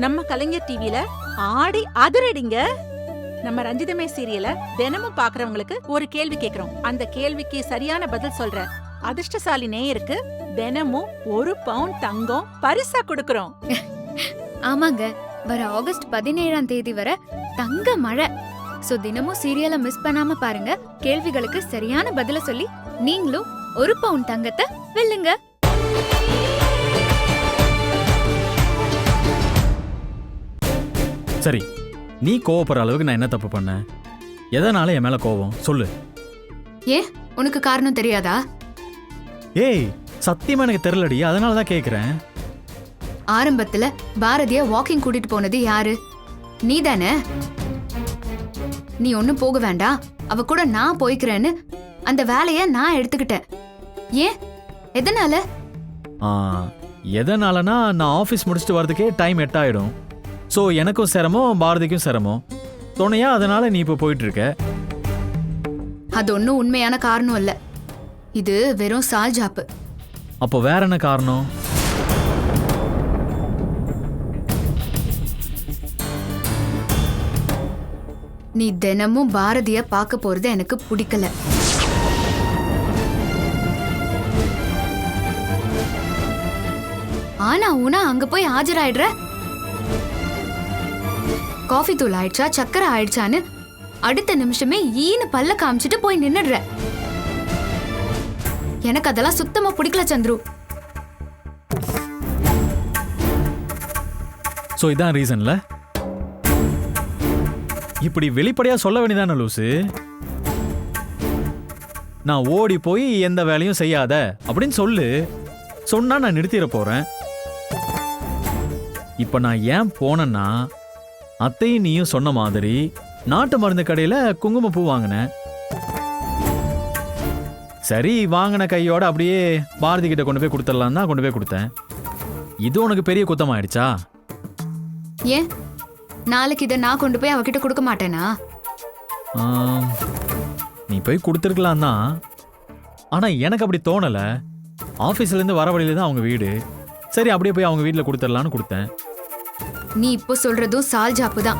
நம்ம கலைஞர் டிவில ஆடி அதிரடிங்க. நம்ம ரஞ்சிதமே சீரியல தினமும் பாக்குறவங்களுக்கு ஒரு கேள்வி கேக்குறோம். அந்த கேள்விக்கு சரியான பதில் சொல்ற அதிர்ஷ்டசாலி நேயருக்கு தினமும் 1 பவுன் தங்கம் பரிசா கொடுக்கறோம். ஆமாங்க, வர ஆகஸ்ட் 17ஆம் தேதி வரை தங்க மழை. சோ தினமும் சீரியலை மிஸ் பண்ணாம பாருங்க. கேள்விகளுக்கு சரியான பதில சொல்லி நீங்களும் 1 பவுன் தங்கத்தை வெல்லுங்க. சரி, நீ கோவப்படுற அளவுக்கு நான் என்ன தப்பு பண்ணேன்? எதனால என் மேல கோவம் சொல்லு. ஏன் உனக்கு காரணம் தெரியாதா? ஏய், சத்தியமா எனக்கு தெரியலடி, அதனால தான் கேக்குறேன். ஆரம்பத்துல பாரதிய வாக்கிங் கூட்டிட்டு போனது யாரு? நீ தானே. நீ ஒன்னும் போக வேண்டாம், அவ கூட நான் போய்க்கிறேன்னு அந்த வேலைய நான் எடுத்துக்கிட்டேன். ஏன் எதனால? எதனாலனா நான் ஆபீஸ் முடிச்சுட்டு வரதுக்கே டைம் 8 ஆயிடும். ஸோ எனக்கும் சிரமம், பாரதிக்கும் சிரமம். துணையா அதனால நீ இப்போ போயிட்டு இருக்க. அது ஒன்னும் உண்மையான காரணம் இல்ல, இது வெறும் சால்ஜாப்பு. அப்போ வேற என்ன காரணம்? நீ தினமும் பாரதிய பார்க்க போறது எனக்கு பிடிக்கல. ஆனா உனா அங்க போய் ஆஜராயிடுற. காஃபி தூள் ஆயிடுச்சா, சக்கரை ஆயிடுச்சான்னு அடுத்த நிமிஷமே ஈன்னு பல்ல காமிச்சிட்டு போய் நின்னுடுற. எனக்கு அதெல்லாம் சுத்தமா பிடிக்கல சந்துரு. ஸோ இதான் ரீசன்ல இப்படி வெளிப்படையா சொல்ல வேண்டியதான லூசு. நான் ஓடி போய் எந்த வேலையும் செய்யாத அப்படின்னு சொல்லு. சொன்னா நான் நிறுத்திட போறேன். இப்ப நான் ஏன் போனேன்னா, அத்தையும் நீயும் சொன்ன மாதிரி நாட்டு மருந்து கடையில குங்குமப்பூ வாங்கினேன். சரி, வாங்கின கையோட அப்படியே பாரதி கிட்ட கொண்டு போய் கொடுத்துடலாம் தான் கொண்டு போய் கொடுத்தேன். இது உனக்கு பெரிய குத்தமாயிடுச்சா? ஏன் நாளைக்கு இதை நான் கொண்டு போய் அவகிட்ட கொடுக்க மாட்டேனா? நீ போய் கொடுத்துருக்கலாம் தான், ஆனா எனக்கு அப்படி தோணல. ஆபீஸ்ல இருந்து வர வழியில தான் அவங்க வீடு. சரி, அப்படியே போய் அவங்க வீட்டுல கொடுத்துடலான்னு கொடுத்தேன். நீ இப்போ சொல்றதும் சால்ஜாப்பு தான்.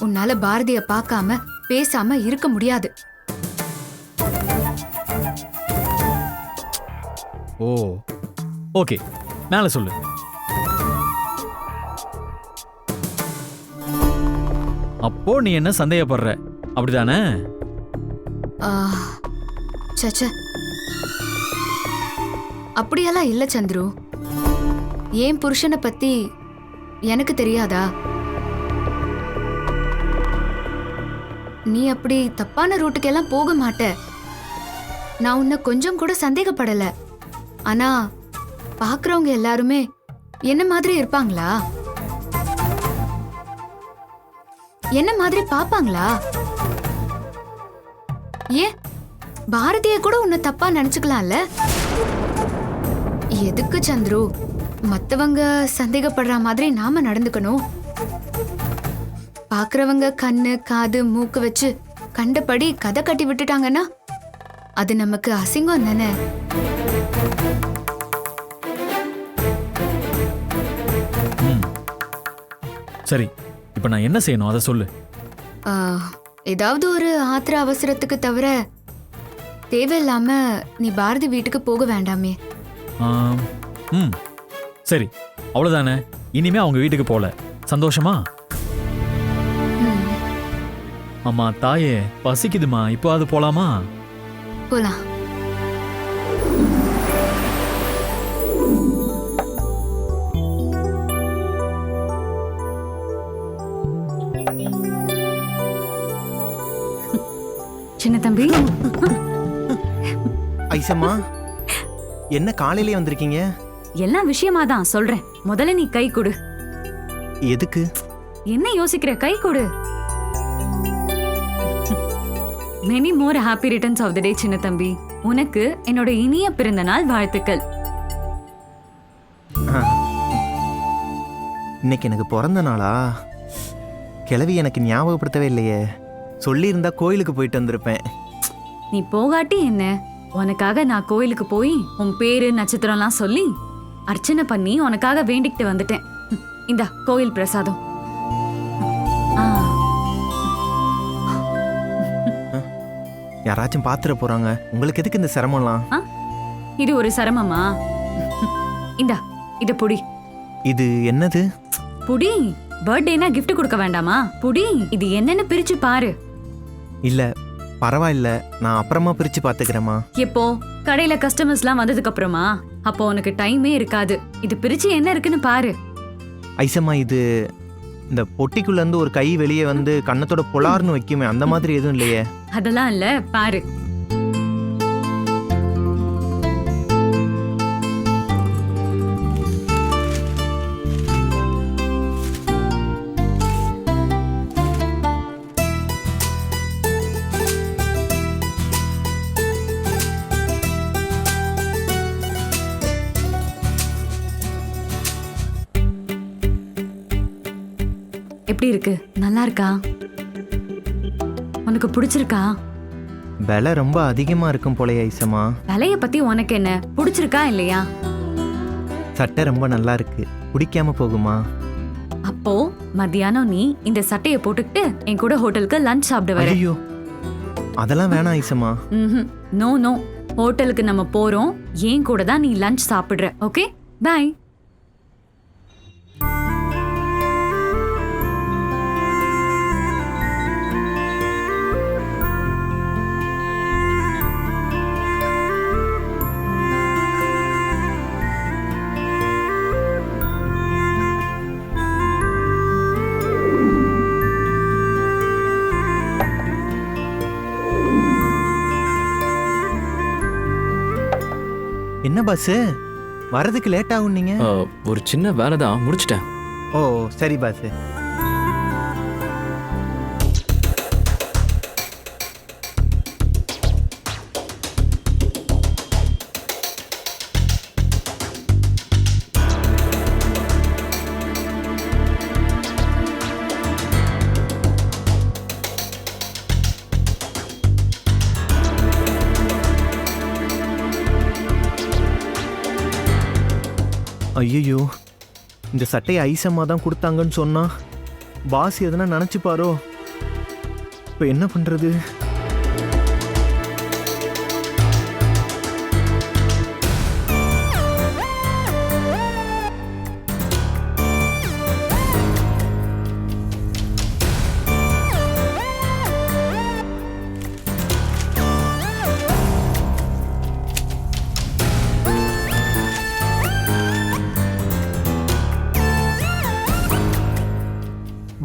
உன்னால பாரதிய பார்க்காம பேசாம இருக்க முடியாது. ஓ, ஓகே, மேல சொல்லு. அப்போ நீ என்ன சந்தேகப்படுற, அப்படிதானே? சச்ச, அப்படியெல்லாம் இல்ல சந்துரு. ஏன் புருஷனை பத்தி எனக்கு தெரியாதா? நீ அப்படி தப்பான ரூட்டுக்கெல்லாம் போக மாட்ட. நான் உன்னை கொஞ்சம் கூட சந்தேகப்படல. ஆனா பாக்குறவங்க எல்லாருமே என்ன மாதிரி இருப்பாங்களா? என்ன மாதிரி பாப்பாங்களா? ஏன் பாரதிய கூட உன்னை தப்பா நினைச்சுக்கலாம்ல? எதுக்கு சந்துரு மத்தவங்க சந்தேகப்படுற மாதிரி நாம நடந்துக்கணும்? பாக்குறவங்க கண்ணு காது மூக்கு வச்சு கண்டபடி கதை கட்டி விட்டுட்டாங்கன்னா அது நமக்கு அசிங்கம் தானே? சரி, இப்ப நான் என்ன செய்யணும் அதை சொல்லு. ஏதாவது ஒரு ஆத்திர அவசரத்துக்கு தவிர தேவையில்லாம நீ பாரதி வீட்டுக்கு போக வேண்டாமே. சரி, அவ்வளவுதானே. இனிமே அவங்க வீட்டுக்கு போல. சந்தோஷமா? அம்மா தாயே, பசிக்குதுமா, இப்போ அது போலாமா? போலாம். சின்ன தம்பி. ஐசம்மா, என்ன காலையிலே வந்திருக்கீங்க? எல்லாம் விஷயமா தான் சொல்றேன். முதல்ல நீ கை கொடு. எதுக்கு? என்ன யோசிக்கிற? கை கொடு. Many more happy returns of the day சின்ன தம்பி. உனக்கு என்னோட இனிய பிறந்த நாள் வாழ்த்துக்கள். இன்னைக்கு எனக்கு பிறந்த நாளா? கிழவி எனக்கு ஞாபகப்படுத்தவே இல்லையே. சொல்லியிருந்தா கோயிலுக்கு போயிட்டு வந்திருப்பேன். நீ போகாட்டி என்ன, உனக்காக நான் கோயிலுக்கு போய் உன் பேரு நட்சத்திரம்லாம் சொல்லி அர்ச்சனை பண்ணி உனக்காக வேண்டிக்கிட்டு வந்துட்டேன். இந்தா கோயில் பிரசாதம். ஆ, யாராச்சும் பாத்துற போறாங்க. உங்களுக்கு எதுக்கு இந்த சிரமம்லாம்? இது ஒரு சிரமமா? இந்தா இத புடி. இது என்னது? புடி. பர்த்டேனா gift கொடுக்க வேண்டாமா? புடி. இது என்னன்னு பிரிச்சு பாரு. இல்ல பரவாயில்ல, நான் அப்புறமா பிரிச்சு பாத்துக்கிறேம்மா. எப்போ கடையில கஸ்டமர்ஸ்லாம் வந்ததுக்கு அப்புறமா? அப்போ உனக்கு டைமே இருக்காது. இது பிரிச்சு என்ன இருக்குன்னு பாரு. ஐசம்மா, இது இந்த பொட்டிக்குள்ள இருந்து ஒரு கை வெளியே வந்து கண்ணத்தோட பொலார்னு வைக்குமே, அந்த மாதிரி எதுவும் இல்லையே? அதெல்லாம் இல்ல, பாரு. எப்படி இருக்கு? நல்லா இருக்கா? உனக்கு பிடிச்சிருக்கா? விலை ரொம்ப அதிகமா இருக்கும் போலயே ஐசம்மா. விலைய பத்தி உனக்கு என்ன? பிடிச்சிருக்கா இல்லையா? சட்டை ரொம்ப நல்லா இருக்கு, பிடிக்காம போகுமா? அப்போ மத்தியானம் நீ இந்த சட்டைய போட்டுக்கிட்டு என் கூட ஹோட்டலுக்கு லஞ்ச் சாப்பிட வர. ஐயோ, அதெல்லாம் வேணாம் ஐசம்மா. நோ நோ, ஹோட்டலுக்கு நம்ம போறோம், ஏன் கூட தான் நீ லஞ்ச் சாப்பிடுற. Okay, bye. என்ன பஸ் வரதுக்கு லேட் ஆகும் நீங்க? ஒரு சின்ன வேலை தான், முடிச்சிட்டேன். ஓ சரி பாஸ். ஐயோ, இந்த சட்டையை ஐசம்மா தான் கொடுத்தாங்கன்னு சொன்னா பாஸ் எதுனா நினைச்சுப்பாரோ? இப்போ என்ன பண்றது?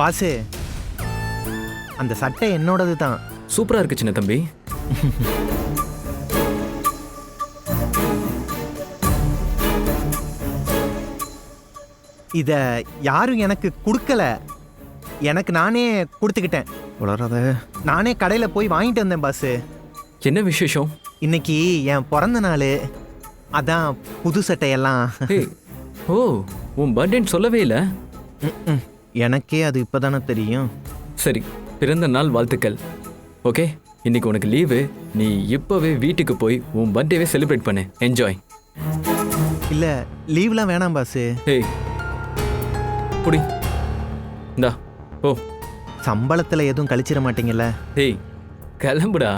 பாசு, அந்த சட்டை என்னோடது தான். சூப்பரா இருக்கு சின்ன தம்பி. இத யாரும் எனக்கு கொடுக்கல, எனக்கு நானே கொடுத்துக்கிட்டேன். உளறாத. நானே கடையில் போய் வாங்கிட்டு வந்தேன் பாசு. என்ன விசேஷம்? இன்னைக்கு என் பிறந்த நாள், அதான் புது சட்டையெல்லாம். ஏய், ஓ, உன் பர்த்டேன்னு சொல்லவே இல்லை. எனக்கே அது இப்போதானே தெரியும். சரி, பிறந்த நாள் வாழ்த்துக்கள். ஓகே, இன்னைக்கு உனக்கு லீவு. நீ இப்போவே வீட்டுக்கு போய் உன் பர்த்டேவே செலிப்ரேட் பண்ணு. என்ஜாய். இல்லை, லீவ்லாம் வேணாம் பாசு. ஏய், புடி. இந்தா ஓ. சம்பளத்தில் எதுவும் கழிச்சிட மாட்டீங்கல்ல? ஏய், கிளம்புடா.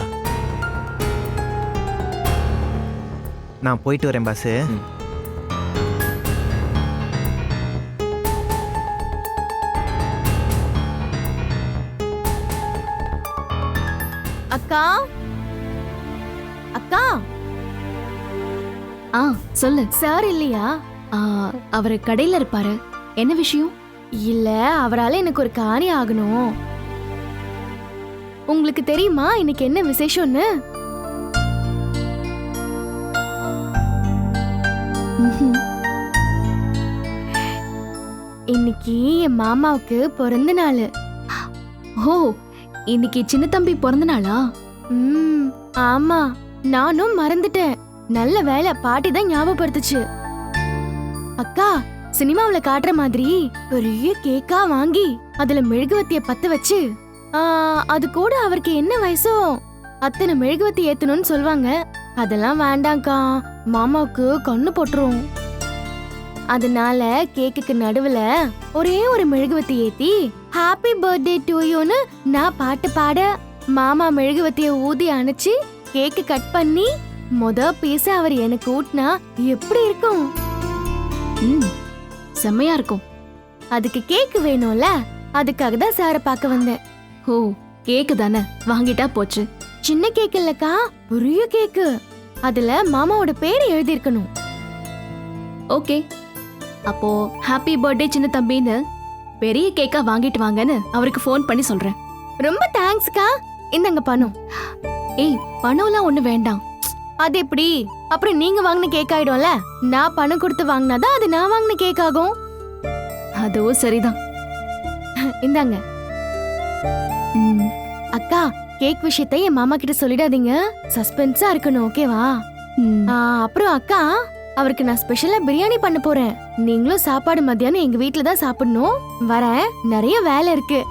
நான் போயிட்டு வரேன் பாசு. அக்கா, அக்கா. சொல்லு. சார் இல்லையா? அவர் கடையில இருப்பாரு. என்ன விஷயம்? இல்ல, அவரால எனக்கு ஒரு காரியம் ஆகணும். உங்களுக்கு தெரியுமா இன்னைக்கு என்ன விசேஷம்னு? இன்னைக்கு என் மாமாவுக்கு பிறந்த நாள். ஓ, இன்னைக்கு சின்ன தம்பி பிறந்த நாளா? ஆமா, நானும் மறந்துட்டேன். நல்ல வேலை, பாட்டி தான் ஞாபகப்படுத்துச்சு. அக்கா, சினிமாவுல காட்டுற மாதிரி பெரிய கேக்கா வாங்கி அதுல மெழுகுவத்திய பத்த வச்சு, அது கூட அவருக்கு என்ன வயசோ அத்தனை மெழுகுவத்தி ஏத்தணும்னு சொல்வாங்க. அதெல்லாம் வேண்டாம்க்கா, மாமாவுக்கு கண்ணு போட்டுரும். அதனால கேக்குக்கு நடுவுல ஒரே ஒரு மெழுகுவத்தி ஏத்தி ஹாப்பி பர்த்டே டு யூன்னு நான் பாட்டு பாட மாமா மெழுகுவத்திய ஊதி அணைச்சு கேக்கு கட் பண்ணி பீஸ அவர் எனக்கு ஊட்டினா எப்படி இருக்கும்? செம்மையா இருக்கும். அதுக்கு கேக்கு வேணும்ல, அதுக்காக தான் சாரை பார்க்க வந்தேன். ஓ, கேக்கு தானே, வாங்கிட்டா போச்சு. சின்ன கேக் இல்லக்கா, பெரிய கேக்கு. அதுல மாமாவோட பேரை எழுதியிருக்கணும். ஓகே, அப்போ ஹாப்பி பர்த்டே சின்ன தம்பின்னு பெரிய கேக்கா வாங்கிட்டு வாங்கன்னு அவருக்கு ஃபோன் பண்ணி சொல்றேன். ரொம்ப தேங்க்ஸ்க்கா. இந்தங்க பணம். ஏய், பணம்லாம் ஒண்ணு வேண்டாம். அது எப்படி? அப்புறம் நீங்க வாங்கின கேக் ஆயிடும்ல. நான் பணம் கொடுத்து வாங்கினாதான் அது நான் வாங்கின கேக் ஆகும். அதுவும் சரிதான். இந்தாங்க. அக்கா, கேக் விஷயத்தை என் மாமா கிட்ட சொல்லிடாதீங்க. சஸ்பென்ஸா இருக்கணும், ஓகேவா? அப்புறம் அக்கா, அவருக்கு நான் ஸ்பெஷலா பிரியாணி பண்ண போறேன். நீங்களும் சாப்பாடு மத்தியானம் எங்க வீட்ல தான் சாப்பிடணும். வரேன், நிறைய வேலை இருக்கு.